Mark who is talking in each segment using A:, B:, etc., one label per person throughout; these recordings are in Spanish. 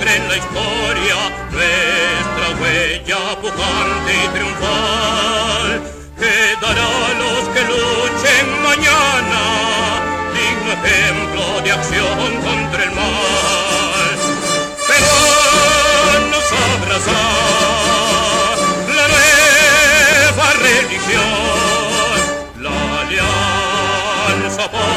A: quedar en la historia nuestra huella pujante y triunfal. Quedará a los que luchen mañana, digno ejemplo de acción contra el mal. Pero nos abrazar la nueva religión, la alianza popular.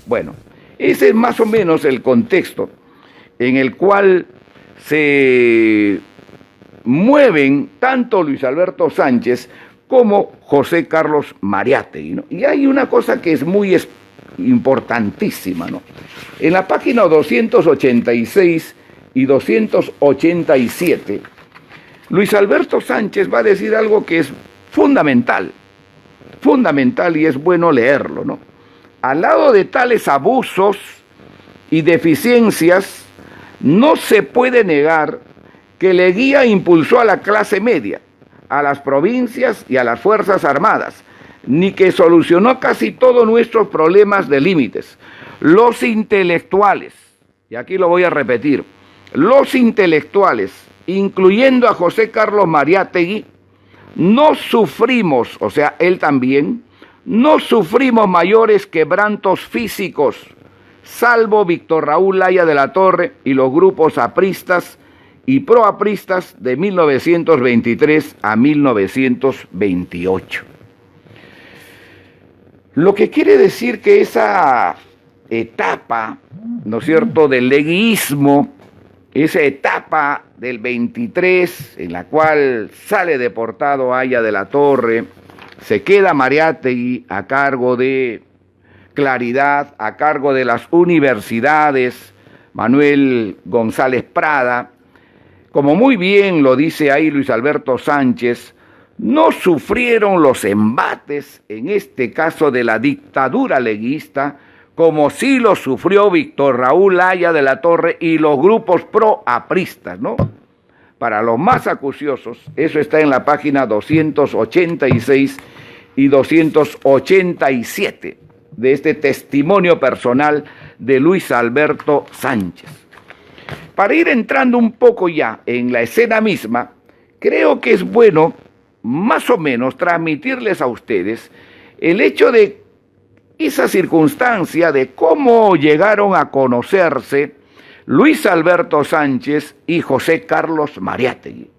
B: Bueno, ese es más o menos el contexto en el cual se mueven tanto Luis Alberto Sánchez como José Carlos Mariátegui, ¿no? Y hay una cosa que es muy importantísima, ¿no? En la página 286 y 287, Luis Alberto Sánchez va a decir algo que es fundamental y es bueno leerlo, ¿no? Al lado de tales abusos y deficiencias, no se puede negar que Leguía impulsó a la clase media, a las provincias y a las Fuerzas Armadas, ni que solucionó casi todos nuestros problemas de límites. Los intelectuales, y aquí lo voy a repetir, los intelectuales, incluyendo a José Carlos Mariátegui, no sufrimos, o sea, él también, no sufrimos mayores quebrantos físicos, salvo Víctor Raúl Laya de la Torre y los grupos apristas y proapristas de 1923 a 1928. Lo que quiere decir que esa etapa, ¿no es cierto?, del leguismo, esa etapa del 23, en la cual sale deportado Haya de la Torre, se queda Mariátegui a cargo de Claridad, a cargo de las universidades, Manuel González Prada, como muy bien lo dice ahí Luis Alberto Sánchez, no sufrieron los embates, en este caso de la dictadura leguista, como sí lo sufrió Víctor Raúl Haya de la Torre y los grupos pro-apristas, ¿no? Para los más acuciosos, eso está en la página 286 y 287 de este testimonio personal de Luis Alberto Sánchez. Para ir entrando un poco ya en la escena misma, creo que es bueno más o menos transmitirles a ustedes el hecho de esa circunstancia de cómo llegaron a conocerse Luis Alberto Sánchez y José Carlos Mariátegui.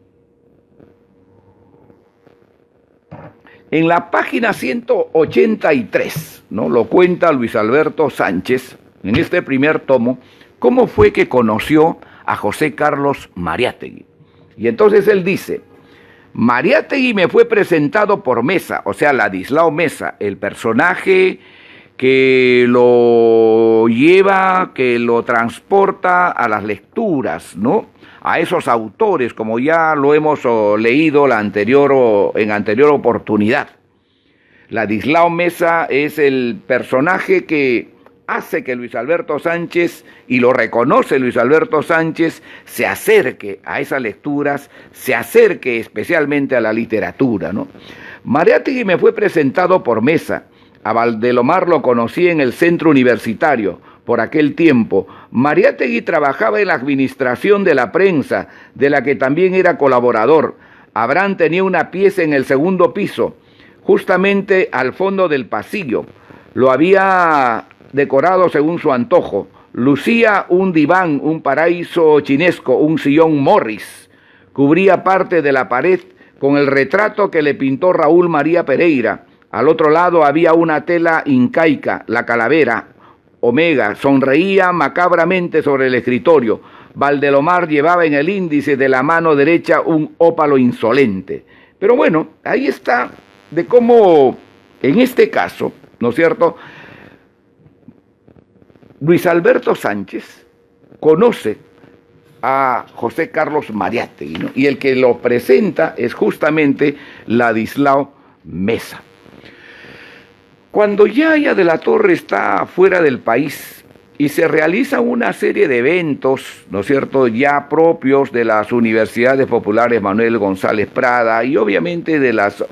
B: En la página 183, ¿no?, lo cuenta Luis Alberto Sánchez, en este primer tomo, cómo fue que conoció a José Carlos Mariátegui. Y entonces él dice: Mariátegui me fue presentado por Mesa, o sea, Ladislao Mesa, el personaje que lo lleva, que lo transporta a las lecturas, ¿no?, a esos autores, como ya lo hemos leído en anterior oportunidad. Ladislao Mesa es el personaje que hace que Luis Alberto Sánchez, y lo reconoce Luis Alberto Sánchez, se acerque a esas lecturas, se acerque especialmente a la literatura, ¿no? Mariátegui me fue presentado por Mesa. A Valdelomar lo conocí en el centro universitario. Por aquel tiempo, Mariátegui trabajaba en la administración de la prensa, de la que también era colaborador. Abraham tenía una pieza en el segundo piso, justamente al fondo del pasillo. Lo había decorado según su antojo. Lucía un diván, un paraíso chinesco, un sillón Morris. Cubría parte de la pared con el retrato que le pintó Raúl María Pereira. Al otro lado había una tela incaica, la calavera Omega, sonreía macabramente sobre el escritorio. Valdelomar llevaba en el índice de la mano derecha un ópalo insolente. Pero bueno, ahí está de cómo, en este caso, ¿no es cierto?, Luis Alberto Sánchez conoce a José Carlos Mariátegui, ¿no?, y el que lo presenta es justamente Ladislao Mesa. Cuando ya Haya de la Torre está fuera del país y se realiza una serie de eventos, ¿no es cierto?, ya propios de las universidades populares Manuel González Prada y obviamente de los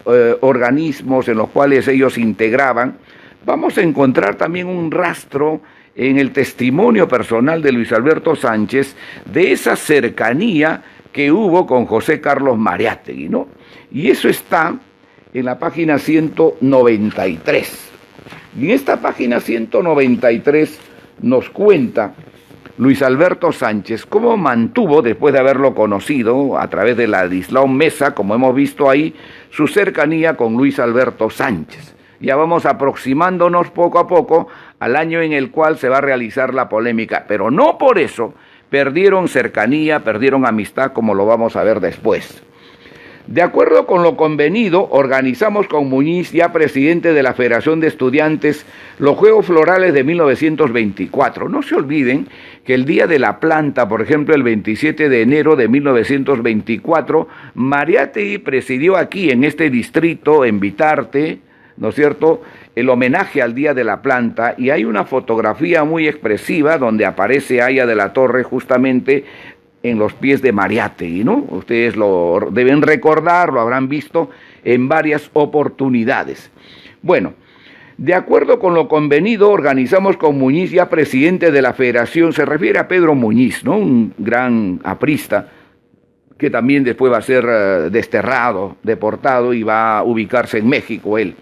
B: organismos en los cuales ellos integraban, vamos a encontrar también un rastro en el testimonio personal de Luis Alberto Sánchez de esa cercanía que hubo con José Carlos Mariátegui, ¿no? Y eso está en la página 193. Y en esta página 193 nos cuenta Luis Alberto Sánchez cómo mantuvo, después de haberlo conocido a través de Ladislao Mesa, como hemos visto ahí, su cercanía con Luis Alberto Sánchez. Ya vamos aproximándonos poco a poco al año en el cual se va a realizar la polémica, pero no por eso perdieron cercanía, perdieron amistad, como lo vamos a ver después. De acuerdo con lo convenido, organizamos con Muñiz, ya presidente de la Federación de Estudiantes, los Juegos Florales de 1924. No se olviden que el Día de la Planta, por ejemplo, el 27 de enero de 1924, Mariátegui presidió aquí, en este distrito, en Vitarte, ¿no es cierto?, el homenaje al Día de la Planta, y hay una fotografía muy expresiva donde aparece Haya de la Torre justamente en los pies de Mariátegui, ¿no? Ustedes lo deben recordar, lo habrán visto en varias oportunidades. Bueno, de acuerdo con lo convenido, organizamos con Muñiz, ya presidente de la Federación, se refiere a Pedro Muñiz, ¿no?, un gran aprista, que también después va a ser desterrado, deportado y va a ubicarse en México él.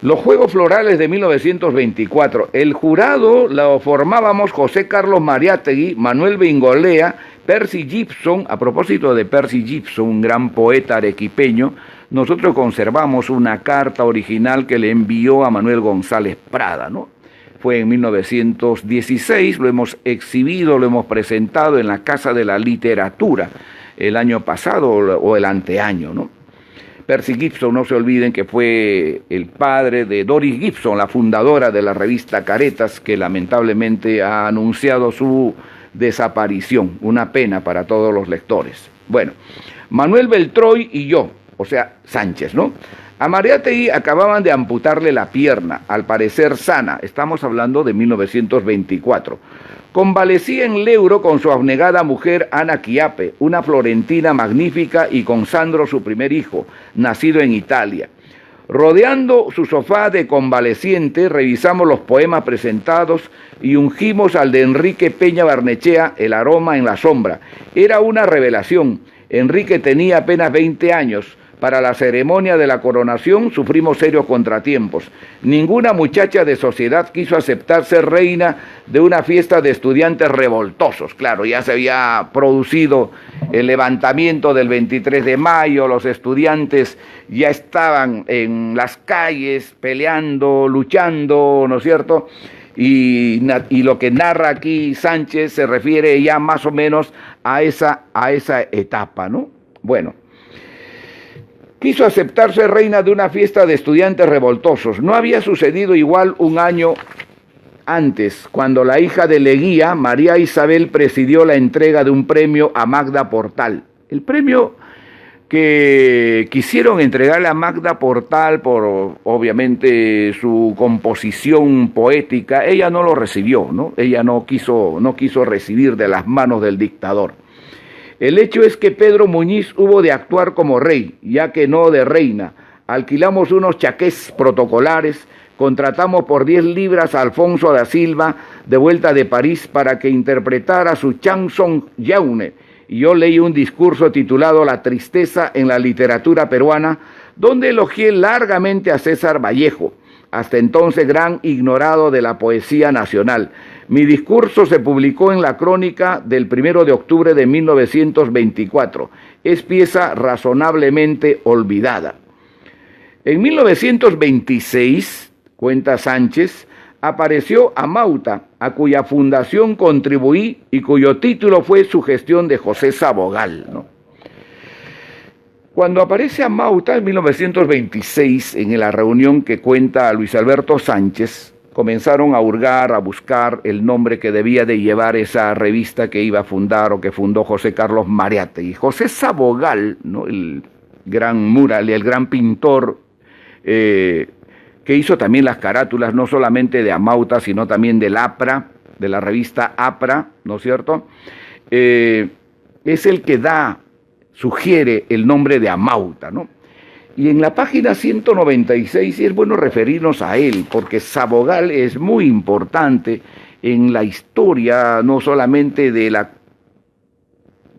B: Los Juegos Florales de 1924, el jurado lo formábamos José Carlos Mariátegui, Manuel Bengolea, Percy Gibson. A propósito de Percy Gibson, un gran poeta arequipeño, nosotros conservamos una carta original que le envió a Manuel González Prada, ¿no? Fue en 1916, lo hemos exhibido, lo hemos presentado en la Casa de la Literatura el año pasado o el anteaño, ¿no? Percy Gibson, no se olviden que fue el padre de Doris Gibson, la fundadora de la revista Caretas, que lamentablemente ha anunciado su desaparición. Una pena para todos los lectores. Bueno, Manuel Beltroy y yo, o sea, Sánchez, ¿no? A Mariátegui acababan de amputarle la pierna, al parecer sana, estamos hablando de 1924. Convalecía en Leuro con su abnegada mujer Ana Chiappe, una florentina magnífica, y con Sandro, su primer hijo, nacido en Italia. Rodeando su sofá de convaleciente, revisamos los poemas presentados y ungimos al de Enrique Peña Barnechea, El aroma en la sombra. Era una revelación. Enrique tenía apenas 20 años. Para la ceremonia de la coronación sufrimos serios contratiempos. Ninguna muchacha de sociedad quiso aceptar ser reina de una fiesta de estudiantes revoltosos. Claro, ya se había producido el levantamiento del 23 de mayo, los estudiantes ya estaban en las calles peleando, luchando, ¿no es cierto? Y lo que narra aquí Sánchez se refiere ya más o menos a esa etapa, ¿no? Bueno. Quiso aceptarse reina de una fiesta de estudiantes revoltosos. No había sucedido igual un año antes, cuando la hija de Leguía, María Isabel, presidió la entrega de un premio a Magda Portal. El premio que quisieron entregarle a Magda Portal por, obviamente, su composición poética, ella no lo recibió, ¿no? Ella no quiso recibir de las manos del dictador. El hecho es que Pedro Muñiz hubo de actuar como rey, ya que no de reina. Alquilamos unos chaqués protocolares, contratamos por 10 libras a Alfonso da Silva, de vuelta de París, para que interpretara su chanson Yaune. Y yo leí un discurso titulado La tristeza en la literatura peruana, donde elogié largamente a César Vallejo, hasta entonces gran ignorado de la poesía nacional. Mi discurso se publicó en la Crónica del 1 de octubre de 1924. Es pieza razonablemente olvidada. En 1926, cuenta Sánchez, apareció Amauta, a cuya fundación contribuí y cuyo título fue Sugestión de José Sabogal, ¿no? Cuando aparece Amauta en 1926, en la reunión que cuenta Luis Alberto Sánchez, comenzaron a hurgar, a buscar el nombre que debía de llevar esa revista que iba a fundar o que fundó José Carlos Mariátegui. José Sabogal, ¿no? El gran mural y el gran pintor que hizo también las carátulas no solamente de Amauta, sino también del APRA, de la revista APRA, ¿no es cierto? Es el que sugiere el nombre de Amauta, ¿no? Y en la página 196 es bueno referirnos a él, porque Sabogal es muy importante en la historia, no solamente de la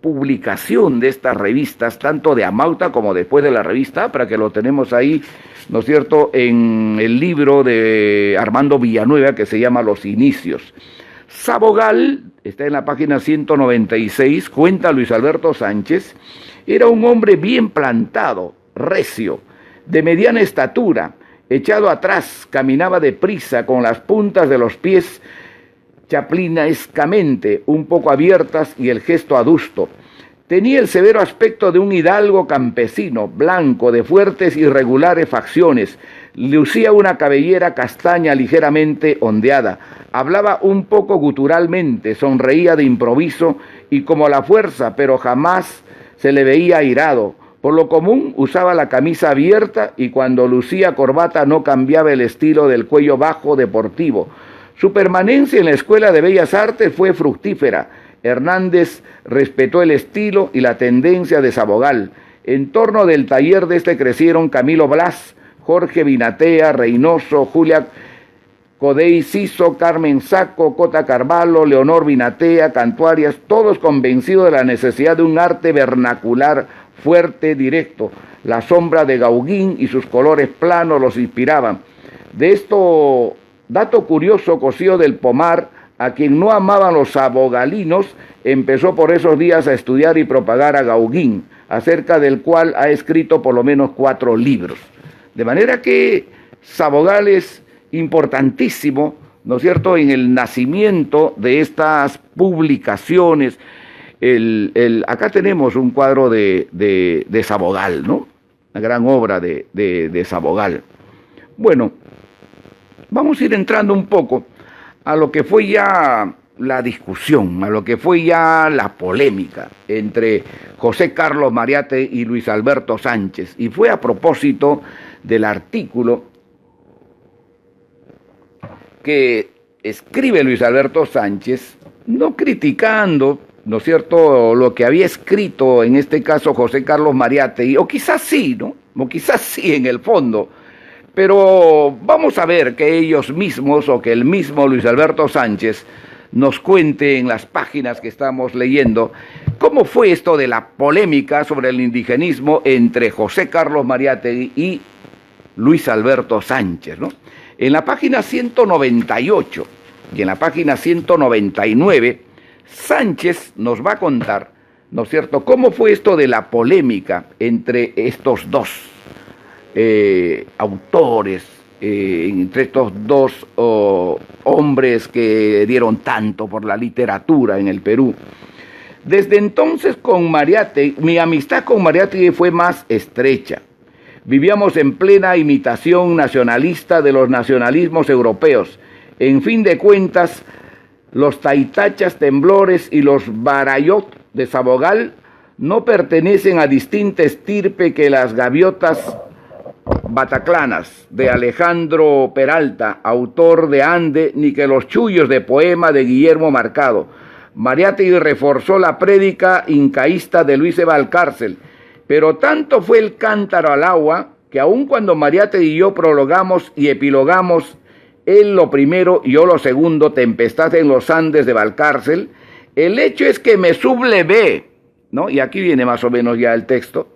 B: publicación de estas revistas, tanto de Amauta como después de la revista APRA, que lo tenemos ahí, ¿no es cierto?, en el libro de Armando Villanueva que se llama Los Inicios. Sabogal, está en la página 196, cuenta Luis Alberto Sánchez, era un hombre bien plantado, recio, de mediana estatura, echado atrás, caminaba deprisa, con las puntas de los pies chaplinescamente un poco abiertas y el gesto adusto. Tenía el severo aspecto de un hidalgo campesino, blanco, de fuertes y regulares facciones. Lucía una cabellera castaña ligeramente ondeada. Hablaba un poco guturalmente, sonreía de improviso y como la fuerza, pero jamás se le veía airado. Por lo común usaba la camisa abierta y cuando lucía corbata no cambiaba el estilo del cuello bajo deportivo. Su permanencia en la Escuela de Bellas Artes fue fructífera. Hernández respetó el estilo y la tendencia de Sabogal. En torno del taller de este crecieron Camilo Blas, Jorge Vinatea, Reynoso, Julia Codey Ciso, Carmen Saco, Cota Carvalho, Leonor Vinatea, Cantuarias, todos convencidos de la necesidad de un arte vernacular fuerte, directo. La sombra de Gauguín y sus colores planos los inspiraban. De esto, dato curioso, Cosío del Pomar, a quien no amaban los sabogalinos, empezó por esos días a estudiar y propagar a Gauguín, acerca del cual ha escrito por lo menos 4 libros. De manera que Sabogal es importantísimo, ¿no es cierto?, en el nacimiento de estas publicaciones. Acá tenemos un cuadro de Sabogal, ¿no? Una gran obra de Sabogal. Bueno, vamos a ir entrando un poco a lo que fue ya la discusión, a lo que fue ya la polémica entre José Carlos Mariátegui y Luis Alberto Sánchez. Y fue a propósito del artículo que escribe Luis Alberto Sánchez, no criticando, ¿no es cierto?, lo que había escrito en este caso José Carlos Mariátegui, o quizás sí, ¿no? O quizás sí en el fondo, pero vamos a ver que ellos mismos o que el mismo Luis Alberto Sánchez nos cuente en las páginas que estamos leyendo cómo fue esto de la polémica sobre el indigenismo entre José Carlos Mariátegui y Luis Alberto Sánchez, ¿no? En la página 198 y en la página 199, Sánchez nos va a contar, ¿no es cierto?, cómo fue esto de la polémica entre estos dos autores, entre estos dos hombres que dieron tanto por la literatura en el Perú. Desde entonces con Mariátegui, mi amistad con Mariátegui fue más estrecha. Vivíamos en plena imitación nacionalista de los nacionalismos europeos. En fin de cuentas, los taitachas temblores y los barayot de Sabogal no pertenecen a distinta estirpe que las gaviotas bataclanas de Alejandro Peralta, autor de Ande, ni que los chullos de poema de Guillermo Marcado. Mariátegui reforzó la prédica incaísta de Luis de Valcárcel, pero tanto fue el cántaro al agua que aun cuando Mariátegui y yo prologamos y epilogamos, él lo primero y yo lo segundo, Tempestad en los Andes de Valcárcel, el hecho es que me sublevé, ¿no? Y aquí viene más o menos ya el texto.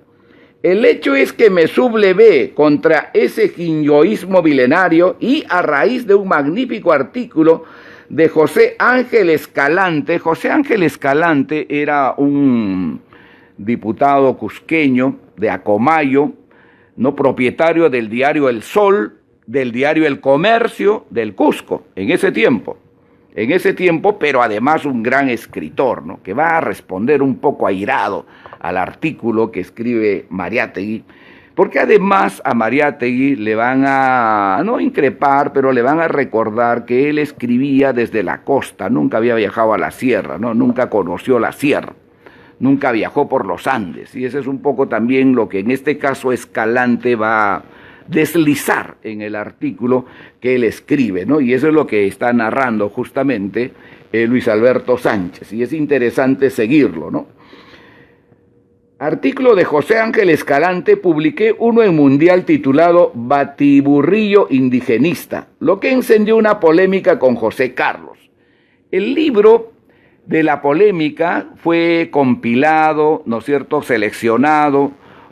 B: El hecho es que me sublevé contra ese jinyoísmo milenario y a raíz de un magnífico artículo de José Ángel Escalante. José Ángel Escalante era un diputado cusqueño de Acomayo, no propietario del diario El Sol, del diario El Comercio del Cusco, en ese tiempo, pero además un gran escritor, ¿no?, que va a responder un poco airado al artículo que escribe Mariátegui, porque además a Mariátegui le van a, no increpar, pero le van a recordar que él escribía desde la costa, nunca había viajado a la sierra, ¿no?, nunca conoció la sierra, nunca viajó por los Andes, y ese es un poco también lo que en este caso Escalante va a deslizar en el artículo que él escribe, ¿no? Y eso es lo que está narrando justamente Luis Alberto Sánchez, y es interesante seguirlo, ¿no? Artículo de José Ángel Escalante, publiqué uno en Mundial titulado Batiburrillo indigenista, lo que encendió una polémica con José Carlos. El libro de la polémica fue compilado, ¿no es cierto?, seleccionado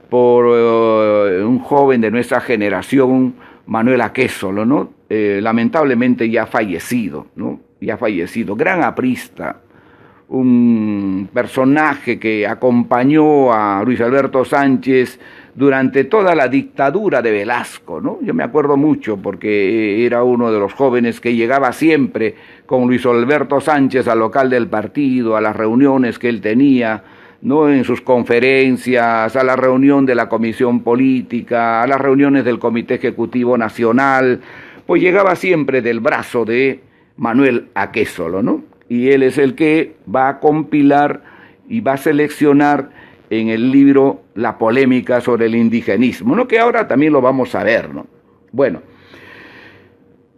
B: por un joven de nuestra generación, Manuel Aquésolo, ¿no? Lamentablemente ya fallecido, ¿no? Ya fallecido, gran aprista, un personaje que acompañó a Luis Alberto Sánchez durante toda la dictadura de Velasco, ¿no? Yo me acuerdo mucho porque era uno de los jóvenes que llegaba siempre con Luis Alberto Sánchez al local del partido, a las reuniones que él tenía, ¿no?, en sus conferencias, a la reunión de la Comisión Política, a las reuniones del Comité Ejecutivo Nacional, pues llegaba siempre del brazo de Manuel Aquésolo, ¿no? Y él es el que va a compilar y va a seleccionar en el libro la polémica sobre el indigenismo, ¿no?, que ahora también lo vamos a ver, ¿no? Bueno,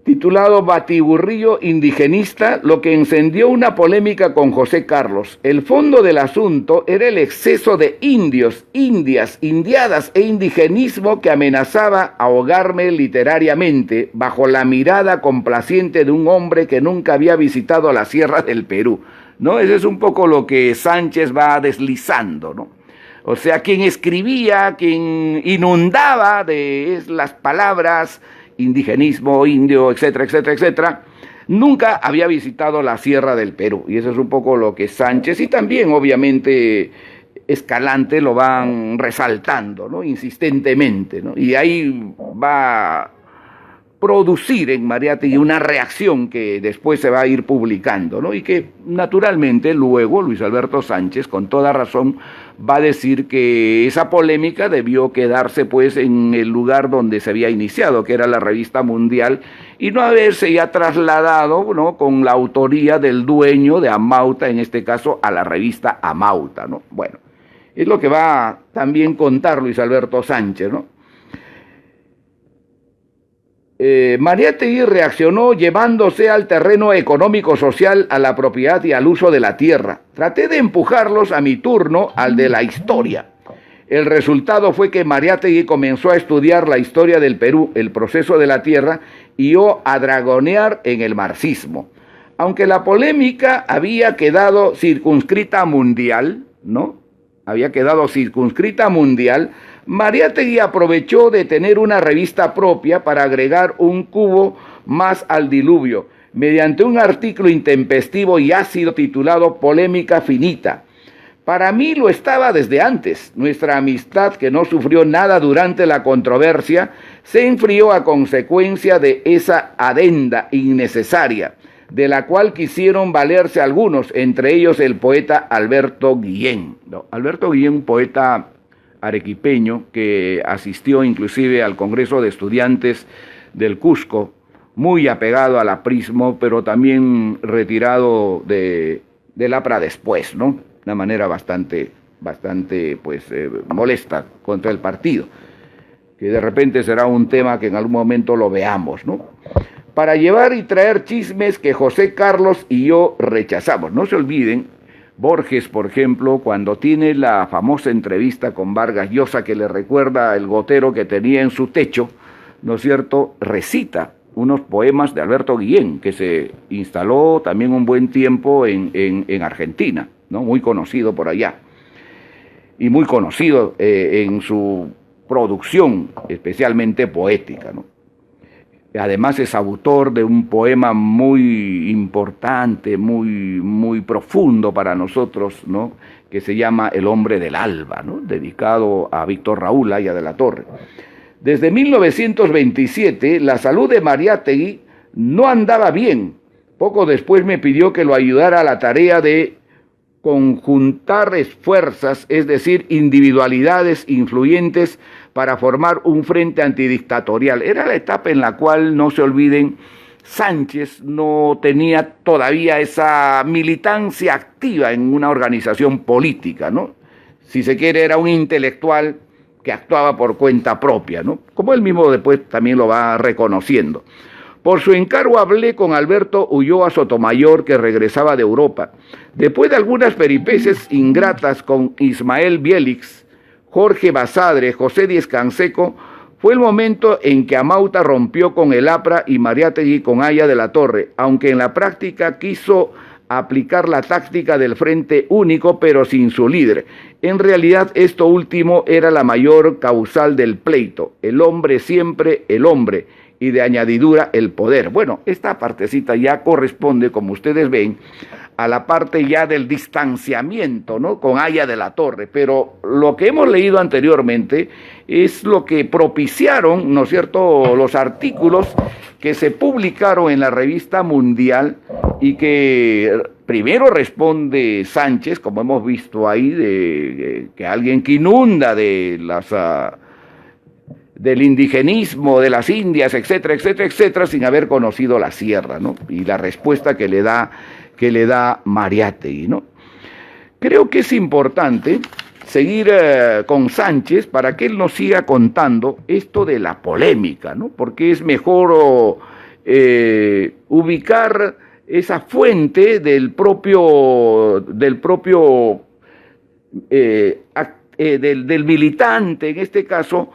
B: titulado Batiburrillo indigenista, lo que encendió una polémica con José Carlos. El fondo del asunto era el exceso de indios, indias, indiadas e indigenismo que amenazaba ahogarme literariamente bajo la mirada complaciente de un hombre que nunca había visitado la sierra del Perú, ¿no? Ese es un poco lo que Sánchez va deslizando, ¿no? O sea, quien escribía, quien inundaba de las palabras indigenismo, indio, etcétera, etcétera, etcétera, nunca había visitado la sierra del Perú. Y eso es un poco lo que Sánchez y también, obviamente, Escalante lo van resaltando, ¿no?, insistentemente, ¿no? Y ahí va producir en Mariátegui una reacción que después se va a ir publicando, ¿no? Y que naturalmente luego Luis Alberto Sánchez, con toda razón, va a decir que esa polémica debió quedarse pues en el lugar donde se había iniciado, que era la revista Mundial, y no haberse ya trasladado, ¿no?, con la autoría del dueño de Amauta, en este caso a la revista Amauta, ¿no? Bueno, es lo que va a también contar Luis Alberto Sánchez, ¿no? Mariátegui reaccionó llevándose al terreno económico-social, a la propiedad y al uso de la tierra. Traté de empujarlos a mi turno al de la historia. El resultado fue que Mariátegui comenzó a estudiar la historia del Perú, el proceso de la tierra, y yo a dragonear en el marxismo. Aunque la polémica había quedado circunscrita mundial, ¿no? Había quedado circunscrita mundial. Mariátegui aprovechó de tener una revista propia para agregar un cubo más al diluvio, mediante un artículo intempestivo y ácido titulado Polémica Finita. Para mí lo estaba desde antes. Nuestra amistad, que no sufrió nada durante la controversia, se enfrió a consecuencia de esa adenda innecesaria, de la cual quisieron valerse algunos, entre ellos el poeta Alberto Guillén. No, Alberto Guillén, un poeta arequipeño que asistió inclusive al Congreso de Estudiantes del Cusco, muy apegado al aprismo, pero también retirado del APRA después, ¿no? De una manera bastante pues, molesta contra el partido, que de repente será un tema que en algún momento lo veamos, ¿no? Para llevar y traer chismes que José Carlos y yo rechazamos. No se olviden, Borges, por ejemplo, cuando tiene la famosa entrevista con Vargas Llosa, que le recuerda el gotero que tenía en su techo, ¿no es cierto?, recita unos poemas de Alberto Guillén, que se instaló también un buen tiempo en Argentina, ¿no?, muy conocido por allá, y muy conocido en su producción, especialmente poética, ¿no? Además es autor de un poema muy importante, muy profundo para nosotros, ¿no?, que se llama El hombre del alba, ¿no?, dedicado a Víctor Raúl Haya de la Torre. Desde 1927 la salud de Mariátegui no andaba bien. Poco después me pidió que lo ayudara a la tarea de conjuntar fuerzas, es decir, individualidades influyentes para formar un frente antidictatorial. Era la etapa en la cual, no se olviden, Sánchez no tenía todavía esa militancia activa en una organización política, ¿no? Si se quiere, era un intelectual que actuaba por cuenta propia, ¿no?, como él mismo después también lo va reconociendo. Por su encargo hablé con Alberto Ulloa Sotomayor, que regresaba de Europa. Después de algunas peripecias ingratas con Ismael Bielix, Jorge Basadre, José Díez Canseco, fue el momento en que Amauta rompió con el APRA y Mariátegui con Haya de la Torre, aunque en la práctica quiso aplicar la táctica del Frente Único, pero sin su líder. En realidad, esto último era la mayor causal del pleito. El hombre siempre el hombre, y de añadidura el poder. Bueno, esta partecita ya corresponde, como ustedes ven, a la parte ya del distanciamiento, ¿no?, con Haya de la Torre, pero lo que hemos leído anteriormente es lo que propiciaron, ¿no es cierto?, los artículos que se publicaron en la revista Mundial y que primero responde Sánchez, como hemos visto ahí, que alguien que inunda de del indigenismo, de las Indias, etcétera, etcétera, etcétera, sin haber conocido la sierra, ¿no?, y la respuesta que le da Mariátegui, ¿no? Creo que es importante seguir con Sánchez para que él nos siga contando esto de la polémica, ¿no?, porque es mejor ubicar esa fuente del militante, en este caso,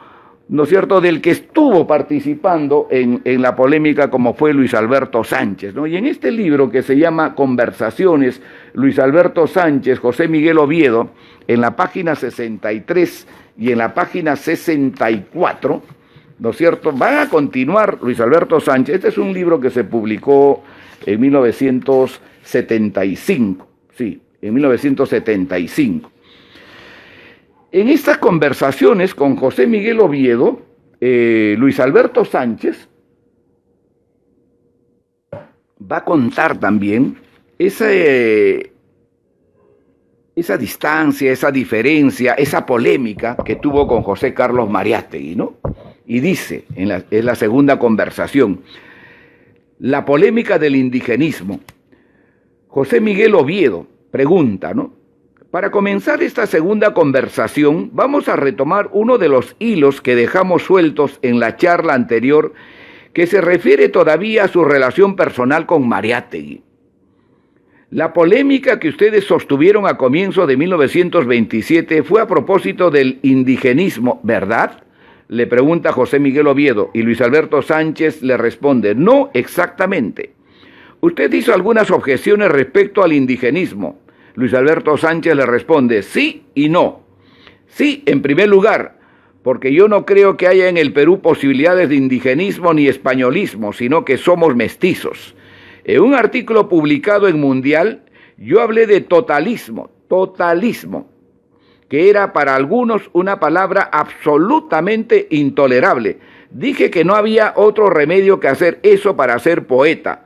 B: ¿no es cierto?, del que estuvo participando en la polémica, como fue Luis Alberto Sánchez, ¿no? Y en este libro que se llama Conversaciones, Luis Alberto Sánchez, José Miguel Oviedo, en la página 63 y en la página 64, ¿no es cierto?, van a continuar Luis Alberto Sánchez. Este es un libro que se publicó en 1975, sí, en 1975. En estas conversaciones con José Miguel Oviedo, Luis Alberto Sánchez va a contar también esa distancia, esa diferencia, esa polémica que tuvo con José Carlos Mariátegui, ¿no? Y dice, en la segunda conversación, la polémica del indigenismo. José Miguel Oviedo pregunta, ¿no? Para comenzar esta segunda conversación, vamos a retomar uno de los hilos que dejamos sueltos en la charla anterior, que se refiere todavía a su relación personal con Mariátegui. La polémica que ustedes sostuvieron a comienzo de 1927 fue a propósito del indigenismo, ¿verdad?, le pregunta José Miguel Oviedo, y Luis Alberto Sánchez le responde, no exactamente. Usted hizo algunas objeciones respecto al indigenismo. Luis Alberto Sánchez le responde, sí y no. Sí, en primer lugar, porque yo no creo que haya en el Perú posibilidades de indigenismo ni españolismo, sino que somos mestizos. En un artículo publicado en Mundial, yo hablé de totalismo, que era para algunos una palabra absolutamente intolerable. Dije que no había otro remedio que hacer eso para ser poeta.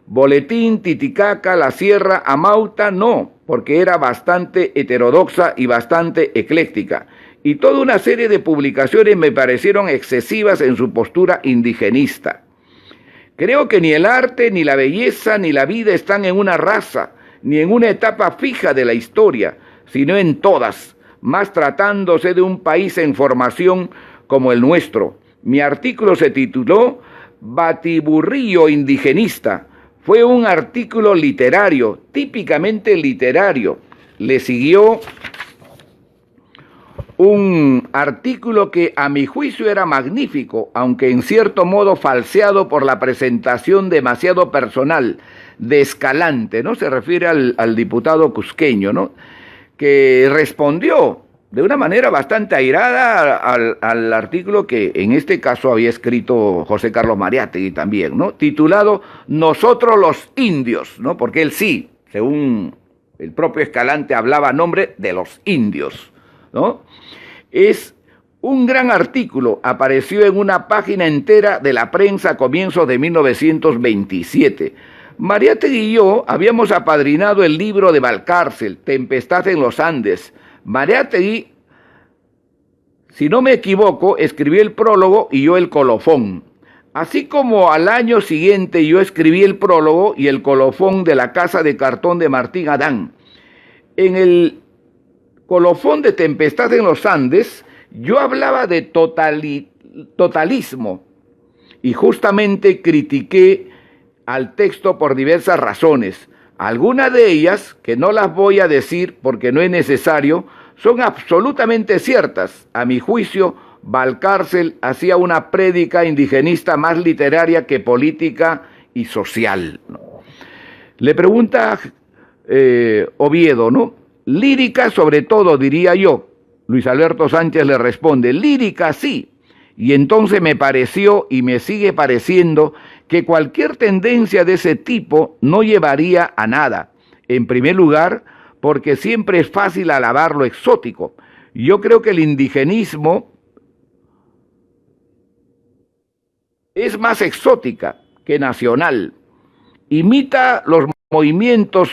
B: Boletín, Titicaca, La Sierra, Amauta, no, porque era bastante heterodoxa y bastante ecléctica. Y toda una serie de publicaciones me parecieron excesivas en su postura indigenista. Creo que ni el arte, ni la belleza, ni la vida están en una raza, ni en una etapa fija de la historia, sino en todas, más tratándose de un país en formación como el nuestro. Mi artículo se tituló Batiburrillo indigenista. Fue un artículo literario, típicamente literario. Le siguió un artículo que a mi juicio era magnífico, aunque en cierto modo falseado por la presentación demasiado personal de Escalante, ¿no? Se refiere al diputado cusqueño, ¿no? Que respondió de una manera bastante airada al artículo que en este caso había escrito José Carlos Mariátegui también, ¿no? Titulado Nosotros los indios, ¿no? Porque él sí, según el propio Escalante, hablaba a nombre de los indios, ¿no? Es un gran artículo, apareció en una página entera de la prensa a comienzos de 1927. Mariátegui y yo habíamos apadrinado el libro de Valcárcel, Tempestad en los Andes. Mariátegui, si no me equivoco, escribió el prólogo y yo el colofón. Así como al año siguiente yo escribí el prólogo y el colofón de La Casa de Cartón de Martín Adán. En el colofón de Tempestad en los Andes, yo hablaba de totalismo y justamente critiqué al texto por diversas razones. Algunas de ellas, que no las voy a decir porque no es necesario, son absolutamente ciertas. A mi juicio, Valcárcel hacía una prédica indigenista más literaria que política y social. Le pregunta Oviedo, ¿no? Lírica sobre todo, diría yo. Luis Alberto Sánchez le responde, lírica sí. Y entonces me pareció y me sigue pareciendo que cualquier tendencia de ese tipo no llevaría a nada. En primer lugar, porque siempre es fácil alabar lo exótico. Yo creo que el indigenismo es más exótica que nacional. Imita los movimientos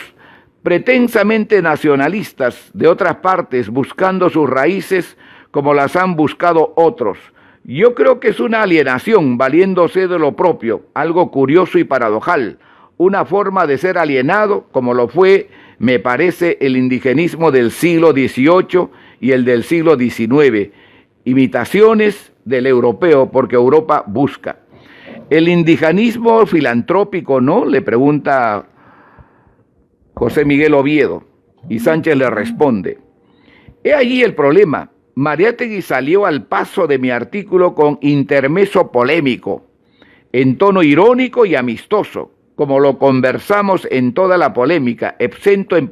B: pretensamente nacionalistas de otras partes, buscando sus raíces como las han buscado otros. Yo creo que es una alienación valiéndose de lo propio, algo curioso y paradojal, una forma de ser alienado como lo fue, me parece, el indigenismo del siglo XVIII y el del siglo XIX, imitaciones del europeo porque Europa busca. El indigenismo filantrópico, ¿no?, le pregunta José Miguel Oviedo, y Sánchez le responde, he allí el problema. Mariátegui salió al paso de mi artículo con intermeso polémico, en tono irónico y amistoso, como lo conversamos en toda la polémica, excepto en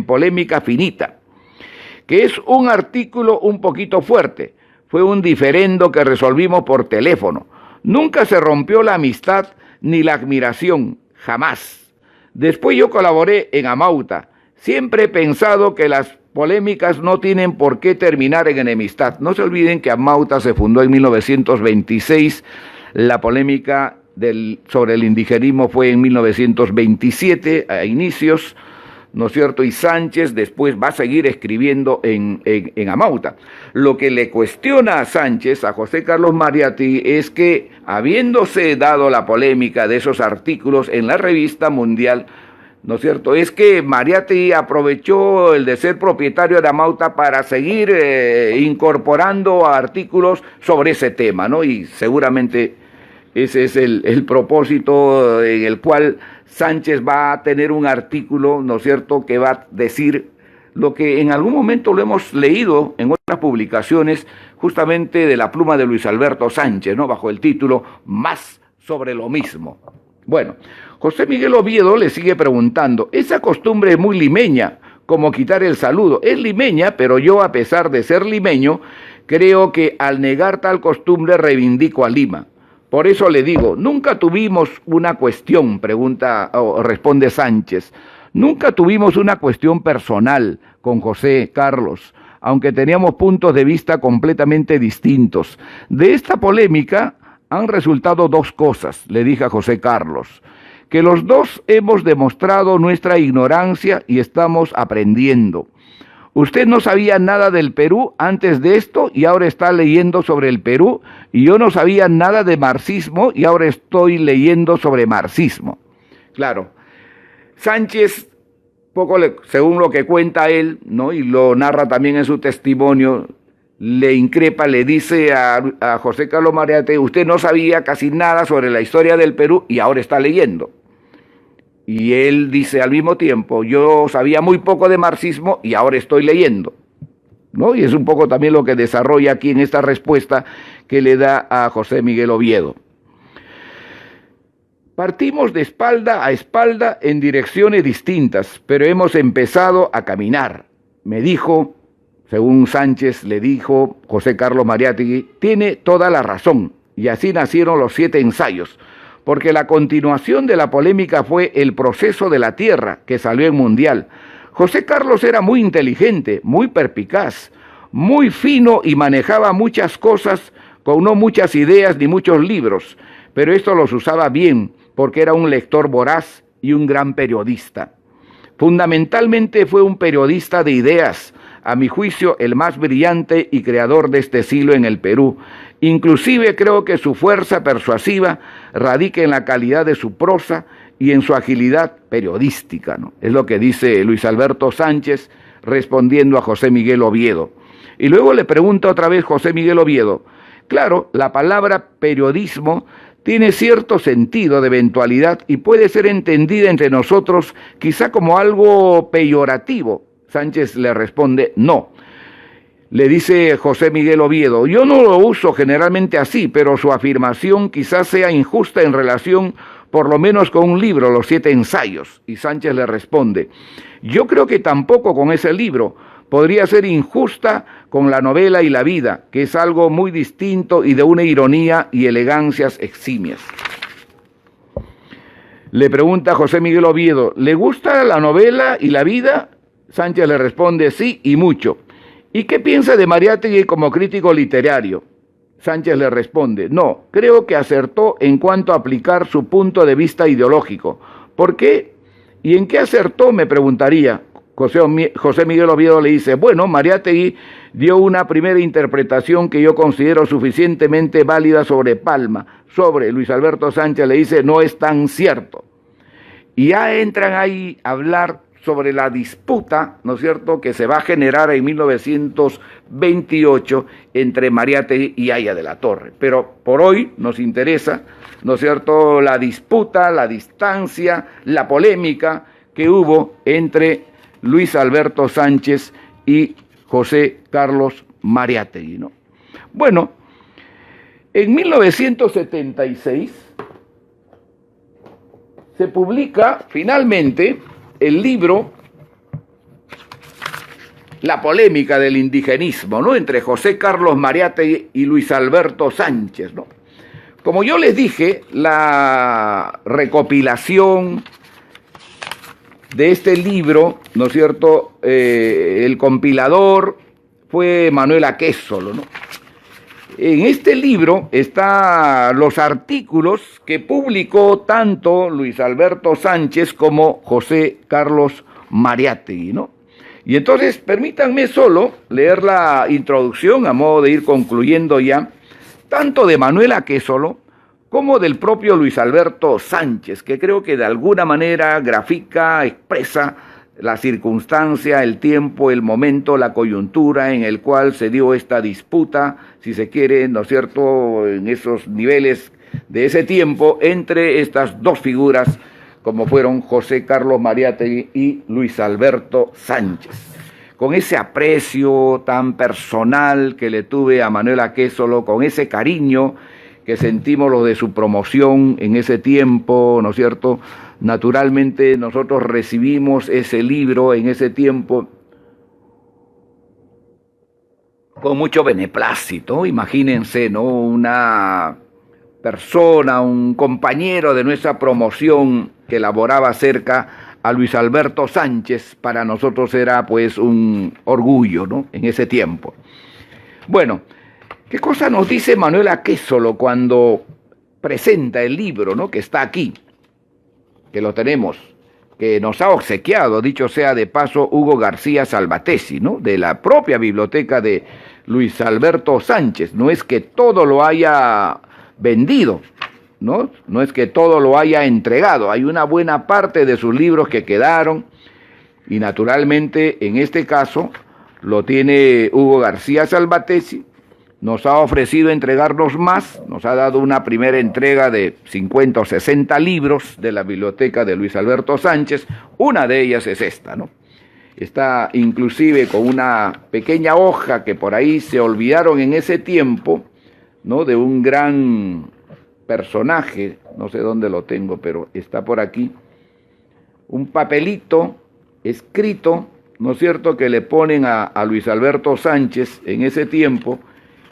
B: polémica finita, que es un artículo un poquito fuerte. Fue un diferendo que resolvimos por teléfono. Nunca se rompió la amistad ni la admiración, jamás. Después yo colaboré en Amauta. Siempre he pensado que las polémicas no tienen por qué terminar en enemistad. No se olviden que Amauta se fundó en 1926. La polémica sobre el indigenismo fue en 1927, a inicios, ¿no es cierto? Y Sánchez después va a seguir escribiendo en Amauta. Lo que le cuestiona a Sánchez, a José Carlos Mariátegui, es que, habiéndose dado la polémica de esos artículos en la revista Mundial, ¿no es cierto?, es que Mariátegui aprovechó el de ser propietario de Amauta para seguir incorporando artículos sobre ese tema, ¿no? Y seguramente ese es el propósito en el cual Sánchez va a tener un artículo, ¿no es cierto?, que va a decir lo que en algún momento lo hemos leído en otras publicaciones, justamente de la pluma de Luis Alberto Sánchez, ¿no?, bajo el título Más sobre lo mismo. Bueno, José Miguel Oviedo le sigue preguntando, esa costumbre es muy limeña, como quitar el saludo. Es limeña, pero yo, a pesar de ser limeño, creo que al negar tal costumbre reivindico a Lima. Por eso le digo, nunca tuvimos una cuestión, responde Sánchez, nunca tuvimos una cuestión personal con José Carlos, aunque teníamos puntos de vista completamente distintos. De esta polémica han resultado dos cosas, le dije a José Carlos, que los dos hemos demostrado nuestra ignorancia y estamos aprendiendo. Usted no sabía nada del Perú antes de esto y ahora está leyendo sobre el Perú, y yo no sabía nada de marxismo y ahora estoy leyendo sobre marxismo. Claro, Sánchez, según lo que cuenta él, ¿no?, y lo narra también en su testimonio, le increpa, le dice a José Carlos Mariátegui, usted no sabía casi nada sobre la historia del Perú y ahora está leyendo. Y él dice al mismo tiempo, yo sabía muy poco de marxismo y ahora estoy leyendo, ¿no? Y es un poco también lo que desarrolla aquí en esta respuesta que le da a José Miguel Oviedo. Partimos de espalda a espalda en direcciones distintas, pero hemos empezado a caminar. Me dijo, según Sánchez le dijo José Carlos Mariátegui, tiene toda la razón, y así nacieron los 7 ensayos, porque la continuación de la polémica fue El proceso de la tierra, que salió en Mundial. José Carlos era muy inteligente, muy perspicaz, muy fino y manejaba muchas cosas con no muchas ideas ni muchos libros, pero esto los usaba bien, porque era un lector voraz y un gran periodista. Fundamentalmente fue un periodista de ideas, a mi juicio el más brillante y creador de este siglo en el Perú. Inclusive creo que su fuerza persuasiva radica en la calidad de su prosa y en su agilidad periodística, ¿no? Es lo que dice Luis Alberto Sánchez respondiendo a José Miguel Oviedo. Y luego le pregunta otra vez José Miguel Oviedo, claro, la palabra periodismo tiene cierto sentido de eventualidad y puede ser entendida entre nosotros quizá como algo peyorativo. Sánchez le responde, no. Le dice José Miguel Oviedo, yo no lo uso generalmente así, pero su afirmación quizás sea injusta en relación por lo menos con un libro, Los 7 ensayos. Y Sánchez le responde, yo creo que tampoco con ese libro, podría ser injusta con la novela y la vida, que es algo muy distinto y de una ironía y elegancias eximias. Le pregunta José Miguel Oviedo, ¿le gusta la novela y la vida? Sánchez le responde, sí, y mucho. ¿Y qué piensa de Mariátegui como crítico literario? Sánchez le responde, no, creo que acertó en cuanto a aplicar su punto de vista ideológico. ¿Por qué? ¿Y en qué acertó? Me preguntaría. José Miguel Oviedo le dice, bueno, Mariátegui dio una primera interpretación que yo considero suficientemente válida sobre Palma. Sobre Luis Alberto Sánchez le dice, no es tan cierto. Y ya entran ahí a hablar sobre la disputa, ¿no es cierto?, que se va a generar en 1928 entre Mariátegui y Haya de la Torre. Pero por hoy nos interesa, ¿no es cierto?, la disputa, la distancia, la polémica que hubo entre Luis Alberto Sánchez y José Carlos Mariátegui, ¿no? Bueno, en 1976 se publica finalmente el libro La polémica del indigenismo, ¿no?, entre José Carlos Mariátegui y Luis Alberto Sánchez, ¿no? Como yo les dije, la recopilación de este libro, ¿no es cierto?, el compilador fue Manuel Aquésolo, ¿no? En este libro están los artículos que publicó tanto Luis Alberto Sánchez como José Carlos Mariátegui, ¿no? Y entonces permítanme solo leer la introducción a modo de ir concluyendo ya, tanto de Manuel Aquésolo como del propio Luis Alberto Sánchez, que creo que de alguna manera grafica, expresa la circunstancia, el tiempo, el momento, la coyuntura en el cual se dio esta disputa, si se quiere, ¿no es cierto?, en esos niveles de ese tiempo, entre estas dos figuras, como fueron José Carlos Mariátegui y Luis Alberto Sánchez. Con ese aprecio tan personal que le tuve a Manuel Aquésolo, con ese cariño que sentimos los de su promoción en ese tiempo, ¿no es cierto?, naturalmente nosotros recibimos ese libro en ese tiempo con mucho beneplácito. Imagínense, ¿no?, una persona, un compañero de nuestra promoción que laboraba cerca a Luis Alberto Sánchez, para nosotros era pues un orgullo, ¿no?, en ese tiempo. Bueno, ¿qué cosa nos dice Manuel Aquésolo cuando presenta el libro, ¿no?, que está aquí, que lo tenemos, que nos ha obsequiado, dicho sea de paso, Hugo García Salvatesi, ¿no?, de la propia biblioteca de Luis Alberto Sánchez? No es que todo lo haya vendido, ¿no? No es que todo lo haya entregado. Hay una buena parte de sus libros que quedaron y naturalmente en este caso lo tiene Hugo García Salvatesi. Nos ha ofrecido entregarnos más, nos ha dado una primera entrega de 50 o 60 libros de la biblioteca de Luis Alberto Sánchez. Una de ellas es esta, ¿no? Está inclusive con una pequeña hoja que por ahí se olvidaron en ese tiempo, ¿no?, de un gran personaje, no sé dónde lo tengo, pero está por aquí, un papelito escrito, ¿no es cierto?, que le ponen a Luis Alberto Sánchez en ese tiempo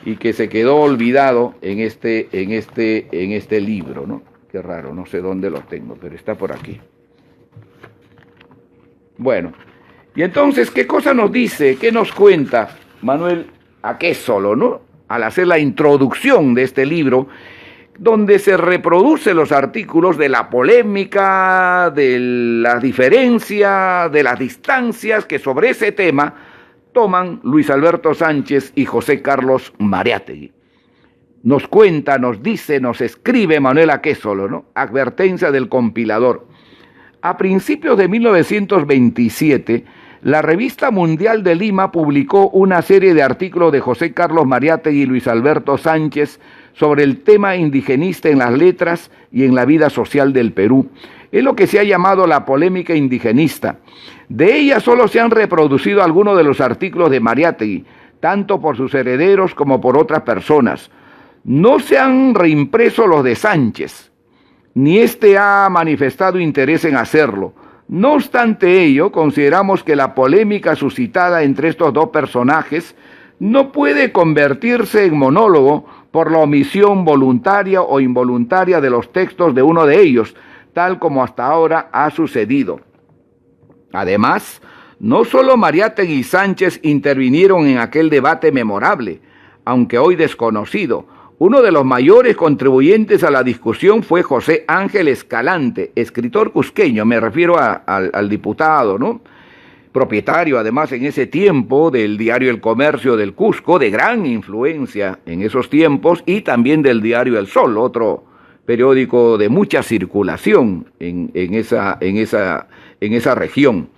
B: y que se quedó olvidado en este libro, ¿no? Qué raro, no sé dónde lo tengo, pero está por aquí. Bueno, y entonces, ¿qué cosa nos dice, qué nos cuenta Manuel Aquésolo, ¿no?, al hacer la introducción de este libro, donde se reproducen los artículos de la polémica, de la diferencia, de las distancias que sobre ese tema toman Luis Alberto Sánchez y José Carlos Mariátegui? Nos cuenta, nos dice, nos escribe Manuel Aquésolo, ¿no? Advertencia del compilador. A principios de 1927, la Revista Mundial de Lima publicó una serie de artículos de José Carlos Mariátegui y Luis Alberto Sánchez sobre el tema indigenista en las letras y en la vida social del Perú. Es lo que se ha llamado la polémica indigenista. De ella solo se han reproducido algunos de los artículos de Mariátegui, tanto por sus herederos como por otras personas. No se han reimpreso los de Sánchez, ni éste ha manifestado interés en hacerlo. No obstante ello, consideramos que la polémica suscitada entre estos dos personajes no puede convertirse en monólogo por la omisión voluntaria o involuntaria de los textos de uno de ellos, tal como hasta ahora ha sucedido. Además, no solo Mariátegui y Sánchez intervinieron en aquel debate memorable, aunque hoy desconocido. Uno de los mayores contribuyentes a la discusión fue José Ángel Escalante, escritor cusqueño, me refiero al diputado, ¿no?, propietario además en ese tiempo del diario El Comercio del Cusco, de gran influencia en esos tiempos, y también del diario El Sol, otro periódico de mucha circulación en esa región.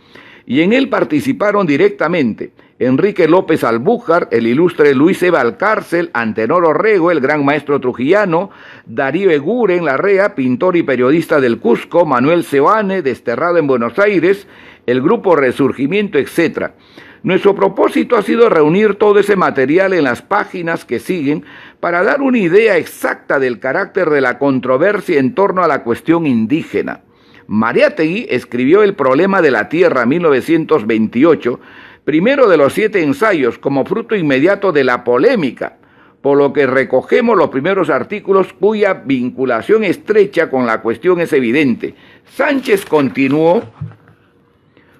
B: Y en él participaron directamente Enrique López Albújar, el ilustre Luis Eva Alcárcel, Antenor Orrego, el gran maestro trujillano, Darío Eguren Larrea, pintor y periodista del Cusco, Manuel Seoane, desterrado en Buenos Aires, el grupo Resurgimiento, etc. Nuestro propósito ha sido reunir todo ese material en las páginas que siguen para dar una idea exacta del carácter de la controversia en torno a la cuestión indígena. Mariátegui escribió El problema de la tierra, 1928, primero de los 7 ensayos, como fruto inmediato de la polémica, por lo que recogemos los primeros artículos cuya vinculación estrecha con la cuestión es evidente. Sánchez continuó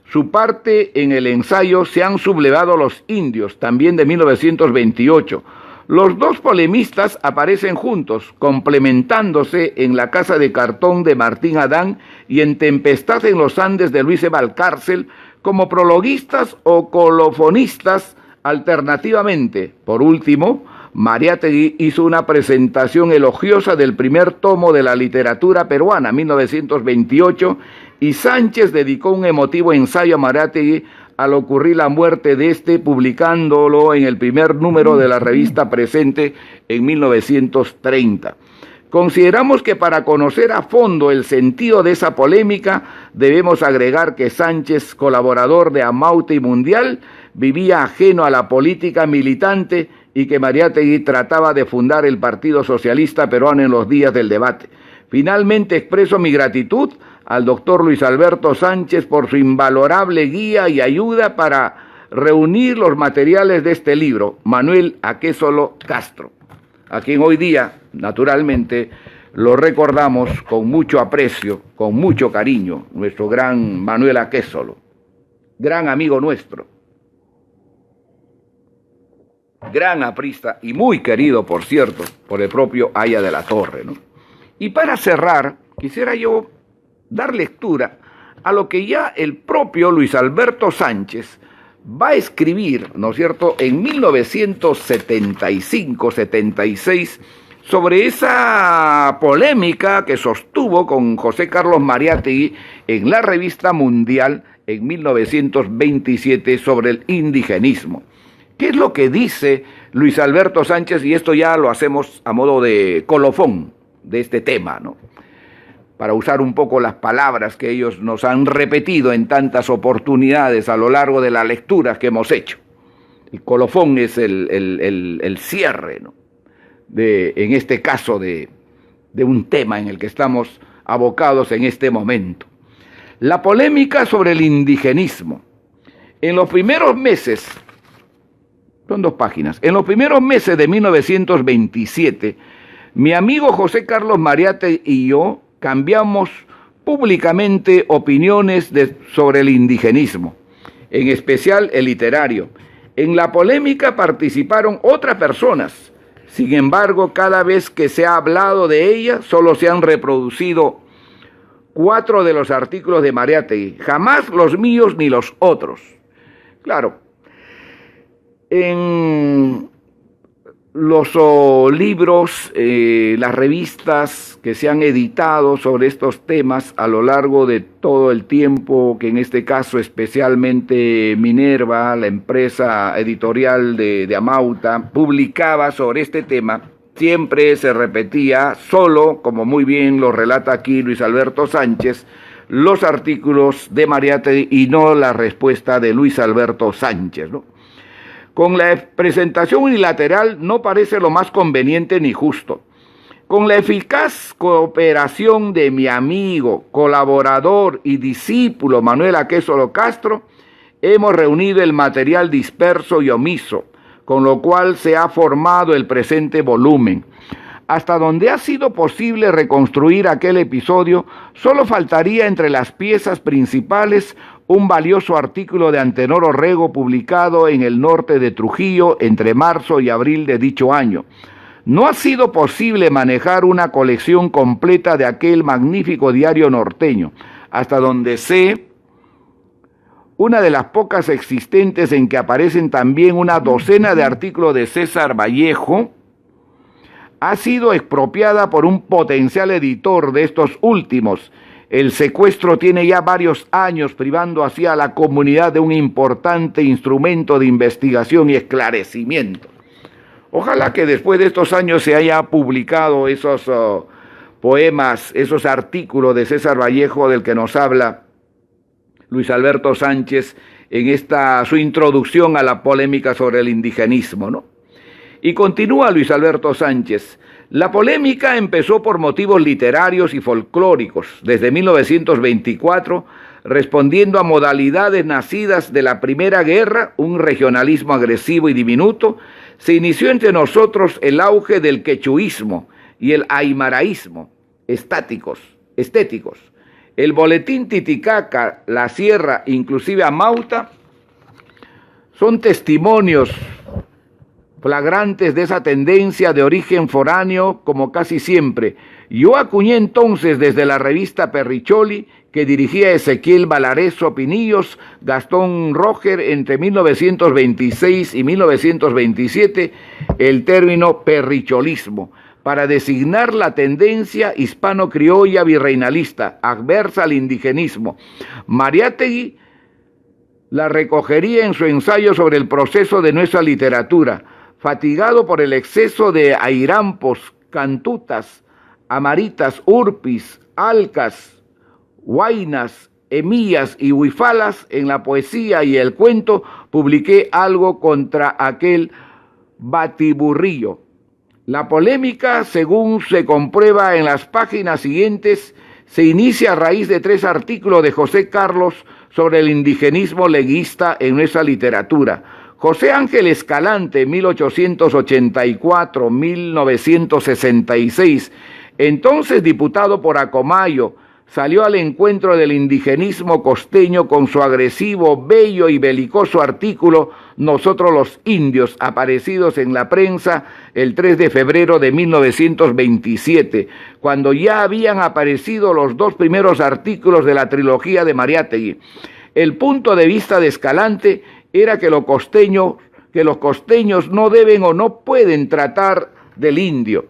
B: su parte en el ensayo Se han sublevado los indios, también de 1928, Los dos polemistas aparecen juntos, complementándose en La casa de cartón de Martín Adán y en Tempestad en los Andes de Luis E. Valcárcel, como prologuistas o colofonistas alternativamente. Por último, Mariátegui hizo una presentación elogiosa del primer tomo de la literatura peruana, 1928, y Sánchez dedicó un emotivo ensayo a Mariátegui al ocurrir la muerte de este, publicándolo en el primer número de la revista Presente en 1930. Consideramos que para conocer a fondo el sentido de esa polémica, debemos agregar que Sánchez, colaborador de Amauta y Mundial, vivía ajeno a la política militante y que Mariátegui trataba de fundar el Partido Socialista Peruano en los días del debate. Finalmente expreso mi gratitud al doctor Luis Alberto Sánchez por su invalorable guía y ayuda para reunir los materiales de este libro, Manuel Aquésolo Castro, a quien hoy día, naturalmente, lo recordamos con mucho aprecio, con mucho cariño, nuestro gran Manuel Aquésolo, gran amigo nuestro, gran aprista y muy querido, por cierto, por el propio Aya de la Torre, ¿no? Y para cerrar, quisiera yo dar lectura a lo que ya el propio Luis Alberto Sánchez va a escribir, ¿no es cierto?, en 1975-76, sobre esa polémica que sostuvo con José Carlos Mariátegui en la revista Mundial en 1927 sobre el indigenismo. ¿Qué es lo que dice Luis Alberto Sánchez? Y esto ya lo hacemos a modo de colofón de este tema, ¿no?, para usar un poco las palabras que ellos nos han repetido en tantas oportunidades a lo largo de las lecturas que hemos hecho. El colofón es el cierre, ¿no?, en este caso de un tema en el que estamos abocados en este momento. La polémica sobre el indigenismo. En los primeros meses, son 2 páginas, en los primeros meses de 1927, mi amigo José Carlos Mariátegui y yo cambiamos públicamente opiniones sobre el indigenismo, en especial el literario. En la polémica participaron otras personas. Sin embargo, cada vez que se ha hablado de ella, solo se han reproducido 4 de los artículos de Mariátegui, jamás los míos ni los otros. Claro, en los libros, las revistas que se han editado sobre estos temas a lo largo de todo el tiempo, que en este caso especialmente Minerva, la empresa editorial de Amauta, publicaba sobre este tema, siempre se repetía solo, como muy bien lo relata aquí Luis Alberto Sánchez, los artículos de Mariátegui y no la respuesta de Luis Alberto Sánchez, ¿no? Con la presentación unilateral no parece lo más conveniente ni justo. Con la eficaz cooperación de mi amigo, colaborador y discípulo Manuel Aquésolo Castro, hemos reunido el material disperso y omiso, con lo cual se ha formado el presente volumen. Hasta donde ha sido posible reconstruir aquel episodio, solo faltaría entre las piezas principales un valioso artículo de Antenor Orrego publicado en El Norte de Trujillo entre marzo y abril de dicho año. No ha sido posible manejar una colección completa de aquel magnífico diario norteño, hasta donde sé, una de las pocas existentes en que aparecen también una docena de artículos de César Vallejo, ha sido expropiada por un potencial editor de estos últimos. El secuestro tiene ya varios años, privando así a la comunidad de un importante instrumento de investigación y esclarecimiento. Ojalá que después de estos años se haya publicado esos poemas, esos artículos de César Vallejo del que nos habla Luis Alberto Sánchez en esta su introducción a la polémica sobre el indigenismo, ¿no? Y continúa Luis Alberto Sánchez. La polémica empezó por motivos literarios y folclóricos desde 1924, respondiendo a modalidades nacidas de la Primera Guerra, un regionalismo agresivo y diminuto. Se inició entre nosotros el auge del quechuismo y el aymaraísmo, estéticos. El boletín Titicaca, La Sierra, inclusive Amauta, son testimonios flagrantes de esa tendencia de origen foráneo como casi siempre. Yo acuñé entonces desde la revista Perricholi, que dirigía Ezequiel Valareso Pinillos, Gastón Roger, entre 1926 y 1927, el término perricholismo, para designar la tendencia hispano-criolla virreinalista, adversa al indigenismo. Mariátegui la recogería en su ensayo sobre el proceso de nuestra literatura. Fatigado por el exceso de airampos, cantutas, amaritas, urpis, alcas, huaynas, emías y huifalas en la poesía y el cuento, publiqué algo contra aquel batiburrillo. La polémica, según se comprueba en las páginas siguientes, se inicia a raíz de 3 artículos de José Carlos sobre el indigenismo leguista en nuestra literatura. José Ángel Escalante, 1884-1966, entonces diputado por Acomayo, salió al encuentro del indigenismo costeño con su agresivo, bello y belicoso artículo Nosotros los indios, aparecidos en la prensa el 3 de febrero de 1927, cuando ya habían aparecido los 2 primeros artículos de la trilogía de Mariátegui. El punto de vista de Escalante era que los costeños no deben o no pueden tratar del indio.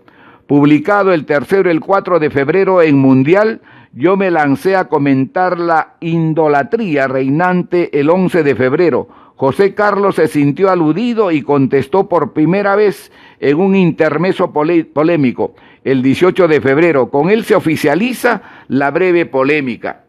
B: Publicado el 3 y el 4 de febrero en Mundial, yo me lancé a comentar la indolatría reinante el 11 de febrero. José Carlos se sintió aludido y contestó por primera vez en un intermeso polémico el 18 de febrero. Con él se oficializa la breve polémica.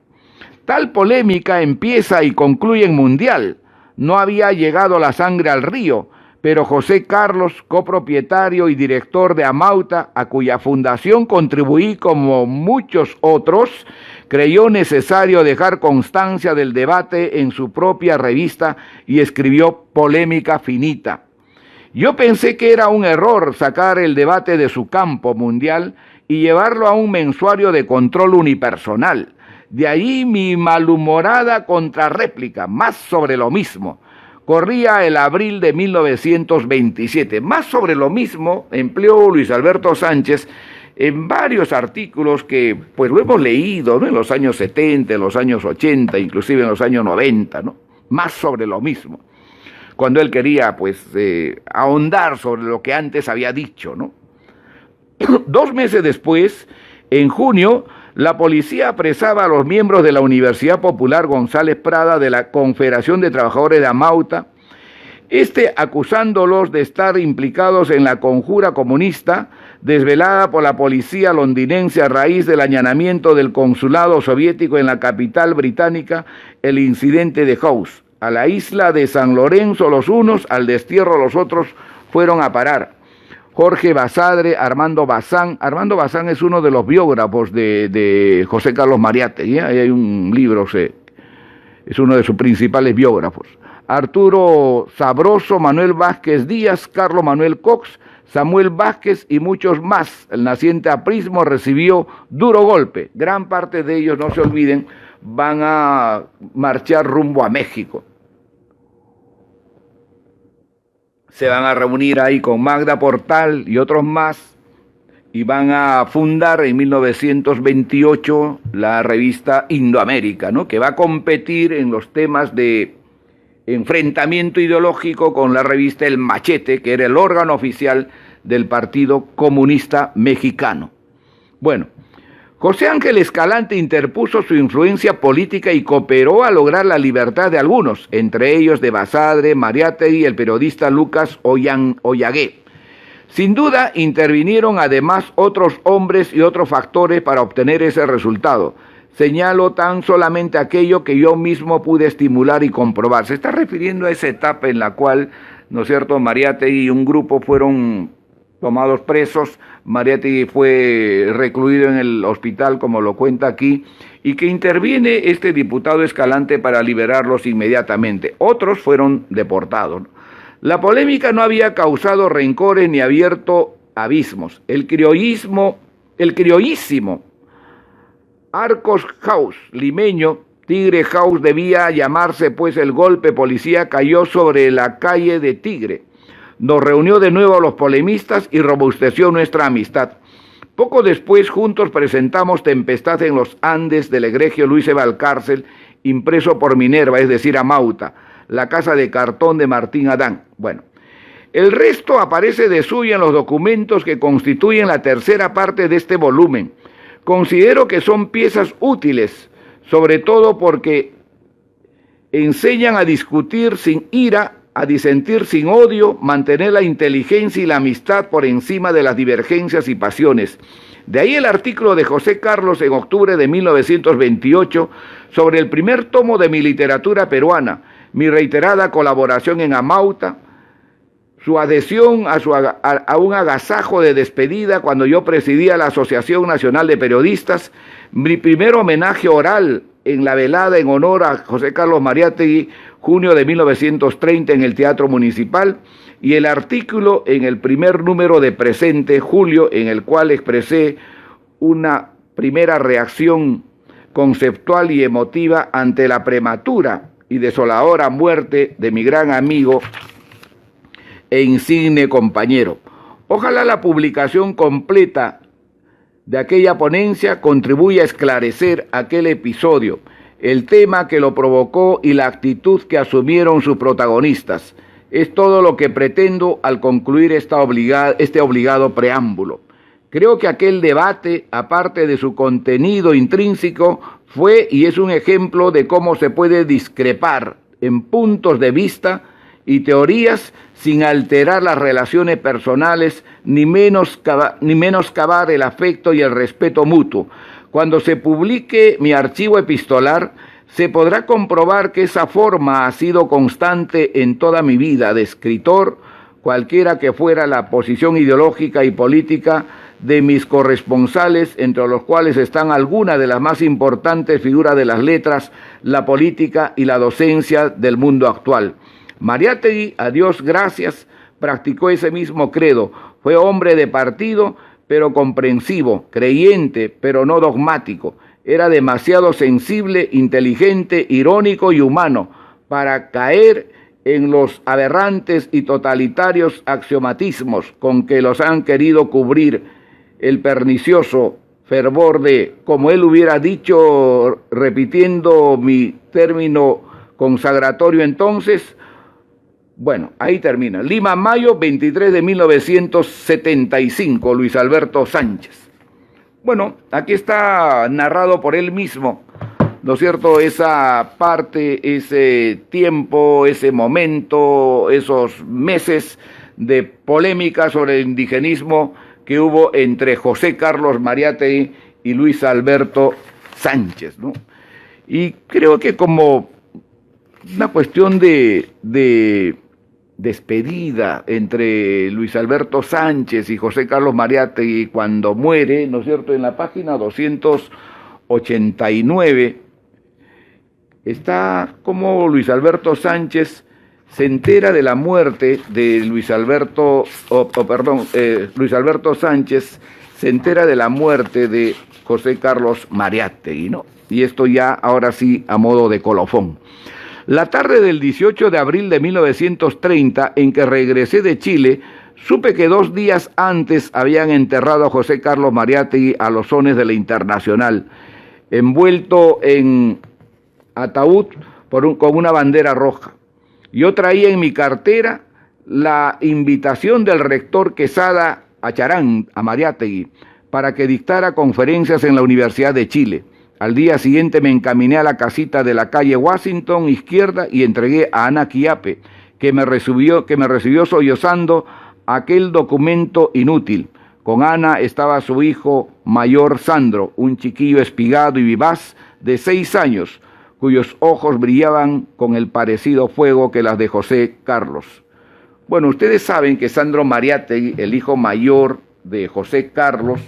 B: Tal polémica empieza y concluye en Mundial. No había llegado la sangre al río, pero José Carlos, copropietario y director de Amauta, a cuya fundación contribuí como muchos otros, creyó necesario dejar constancia del debate en su propia revista y escribió Polémica Finita. Yo pensé que era un error sacar el debate de su campo Mundial y llevarlo a un mensuario de control unipersonal. De ahí mi malhumorada contrarréplica, más sobre lo mismo. Corría el abril de 1927. Más sobre lo mismo empleó Luis Alberto Sánchez en varios artículos que pues lo hemos leído, ¿no?, en los años 70, en los años 80, inclusive en los años 90, ¿no? Más sobre lo mismo. Cuando él quería pues ahondar sobre lo que antes había dicho, ¿no? 2 meses después, en junio, la policía apresaba a los miembros de la Universidad Popular González Prada de la Confederación de Trabajadores de Amauta, acusándolos de estar implicados en la conjura comunista desvelada por la policía londinense a raíz del allanamiento del consulado soviético en la capital británica, el incidente de House. A la isla de San Lorenzo los unos, al destierro los otros fueron a parar. Jorge Basadre, Armando Bazán. Armando Bazán es uno de los biógrafos de José Carlos Mariátegui, ¿eh? Ahí hay un libro, es uno de sus principales biógrafos. Arturo Sabroso, Manuel Vázquez Díaz, Carlos Manuel Cox, Samuel Vázquez y muchos más. El naciente aprismo recibió duro golpe. Gran parte de ellos, no se olviden, van a marchar rumbo a México. Se van a reunir ahí con Magda Portal y otros más y van a fundar en 1928 la revista Indoamérica, ¿no?, que va a competir en los temas de enfrentamiento ideológico con la revista El Machete, que era el órgano oficial del Partido Comunista Mexicano. Bueno, José Ángel Escalante interpuso su influencia política y cooperó a lograr la libertad de algunos, entre ellos de Basadre, Mariátegui y el periodista Lucas Ollagué. Sin duda, intervinieron además otros hombres y otros factores para obtener ese resultado. Señalo tan solamente aquello que yo mismo pude estimular y comprobar. Se está refiriendo a esa etapa en la cual, ¿no es cierto?, Mariátegui y un grupo fueron tomados presos. Mariátegui fue recluido en el hospital, como lo cuenta aquí, y que interviene este diputado Escalante para liberarlos inmediatamente. Otros fueron deportados. La polémica no había causado rencores ni abierto abismos. El criollísimo Arcos House, limeño, Tigre House debía llamarse, pues el golpe policía cayó sobre la calle de Tigre. nos reunió de nuevo a los polemistas y robusteció nuestra amistad. Poco después, juntos presentamos Tempestad en los Andes del egregio Luis E. Valcárcel, impreso por Minerva, es decir, Amauta, La casa de cartón de Martín Adán. Bueno, el resto aparece de suyo en los documentos que constituyen la tercera parte de este volumen. Considero que son piezas útiles, sobre todo porque enseñan a discutir sin ira, a disentir sin odio, mantener la inteligencia y la amistad por encima de las divergencias y pasiones. De ahí el artículo de José Carlos en octubre de 1928 sobre el primer tomo de mi literatura peruana, mi reiterada colaboración en Amauta, su adhesión a un agasajo de despedida cuando yo presidía la Asociación Nacional de Periodistas, mi primer homenaje oral en la velada en honor a José Carlos Mariátegui, junio de 1930 en el Teatro Municipal, y el artículo en el primer número de Presente, julio, en el cual expresé una primera reacción conceptual y emotiva ante la prematura y desoladora muerte de mi gran amigo e insigne compañero. Ojalá la publicación completa de aquella ponencia contribuya a esclarecer aquel episodio, el tema que lo provocó y la actitud que asumieron sus protagonistas. Es todo lo que pretendo al concluir este obligado preámbulo. Creo que aquel debate, aparte de su contenido intrínseco, fue y es un ejemplo de cómo se puede discrepar en puntos de vista y teorías sin alterar las relaciones personales ni menoscabar el afecto y el respeto mutuo. Cuando se publique mi archivo epistolar, se podrá comprobar que esa forma ha sido constante en toda mi vida de escritor, cualquiera que fuera la posición ideológica y política de mis corresponsales, entre los cuales están algunas de las más importantes figuras de las letras, la política y la docencia del mundo actual. Mariátegui, a Dios gracias, practicó ese mismo credo. Fue hombre de partido, pero comprensivo, creyente, pero no dogmático. Era demasiado sensible, inteligente, irónico y humano para caer en los aberrantes y totalitarios axiomatismos con que los han querido cubrir el pernicioso fervor de, como él hubiera dicho, repitiendo mi término consagratorio entonces. Bueno, ahí termina. Lima, mayo 23 de 1975, Luis Alberto Sánchez. Bueno, aquí está narrado por él mismo, ¿no es cierto? Esa parte, ese tiempo, ese momento, esos meses de polémica sobre el indigenismo que hubo entre José Carlos Mariátegui y Luis Alberto Sánchez, ¿no? Y creo que como una cuestión de despedida entre Luis Alberto Sánchez y José Carlos Mariátegui cuando muere, ¿no es cierto?, en la página 289 está como Luis Alberto Sánchez se entera de la muerte de Luis Alberto Sánchez se entera de la muerte de José Carlos Mariátegui, ¿no? Y esto ya ahora sí a modo de colofón. La tarde del 18 de abril de 1930, en que regresé de Chile, supe que 2 días antes habían enterrado a José Carlos Mariátegui a los sones de la Internacional, envuelto en ataúd con una bandera roja. Yo traía en mi cartera la invitación del rector Quesada a Charán, a Mariátegui, para que dictara conferencias en la Universidad de Chile. Al día siguiente me encaminé a la casita de la calle Washington, izquierda, y entregué a Ana Quiape, que me recibió sollozando aquel documento inútil. Con Ana estaba su hijo mayor Sandro, un chiquillo espigado y vivaz de 6 años, cuyos ojos brillaban con el parecido fuego que las de José Carlos. Bueno, ustedes saben que Sandro Mariátegui, el hijo mayor de José Carlos,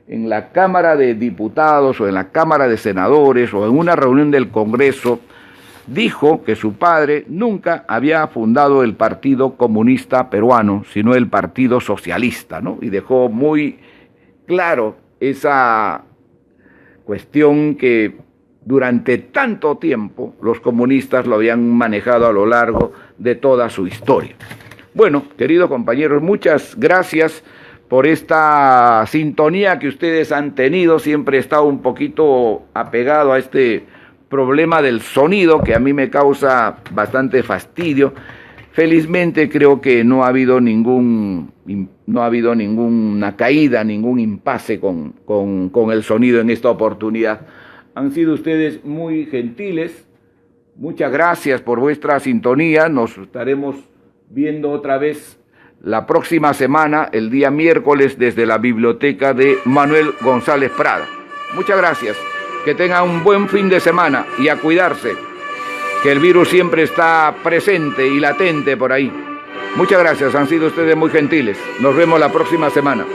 B: en la Cámara de Diputados o en la Cámara de Senadores o en una reunión del Congreso, dijo que su padre nunca había fundado el Partido Comunista Peruano, sino el Partido Socialista, ¿no? Y dejó muy claro esa cuestión que durante tanto tiempo los comunistas lo habían manejado a lo largo de toda su historia. Bueno, queridos compañeros, muchas gracias por esta sintonía que ustedes han tenido. Siempre he estado un poquito apegado a este problema del sonido que a mí me causa bastante fastidio. Felizmente creo que no ha habido ninguna caída, ningún impasse con el sonido en esta oportunidad. Han sido ustedes muy gentiles. Muchas gracias por vuestra sintonía. Nos estaremos viendo otra vez la próxima semana, el día miércoles, desde la biblioteca de Manuel González Prada. Muchas gracias. Que tengan un buen fin de semana y a cuidarse, que el virus siempre está presente y latente por ahí. Muchas gracias, han sido ustedes muy gentiles. Nos vemos la próxima semana.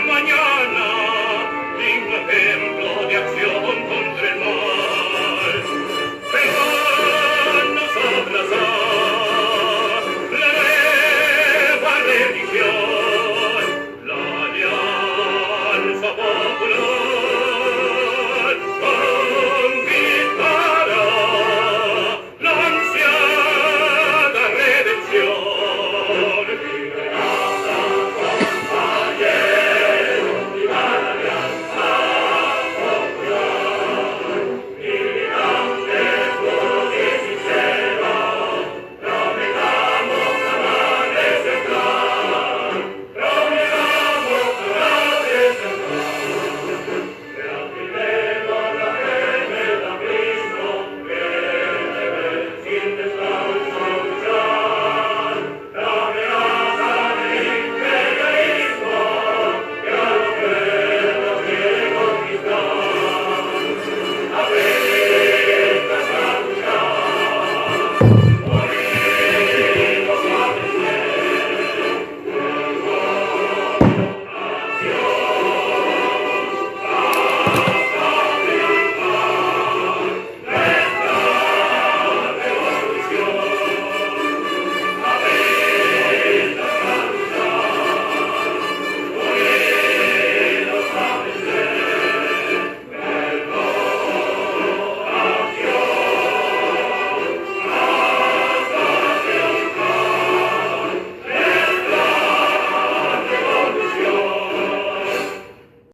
A: Mañana